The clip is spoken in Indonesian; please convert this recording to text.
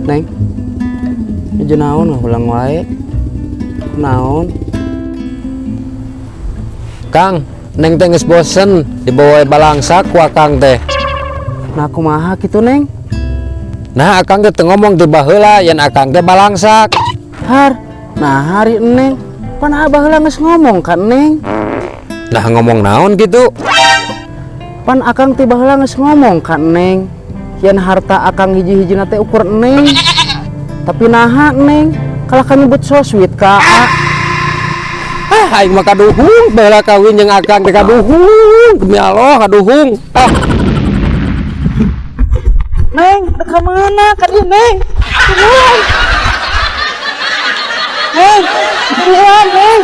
Neng, itu naon ulang wae. Naon? Kang, Neng teh geus bosen dibawa balangsak ku Akang teh. Nah kumaha kitu Neng? Nah Akang teh teu ngomong ti baheula yen Akang teh balangsak. Har, nah hari Neng, pan abah heula geus ngomong kan Neng? Nah ngomong naon gitu? Pan Akang ti baheula geus ngomong kan Neng? Yen harta Akang hiji-hijina teh ukur Neng. Tapi naha Neng, kalah kan nyebut so sweet ka. Aing mah kaduhung baheula kawin jeung Akang teh kaduhung. Demi Allah kaduhung. Neng, ke mana ka dieu Neng? Neng, Neng, Neng.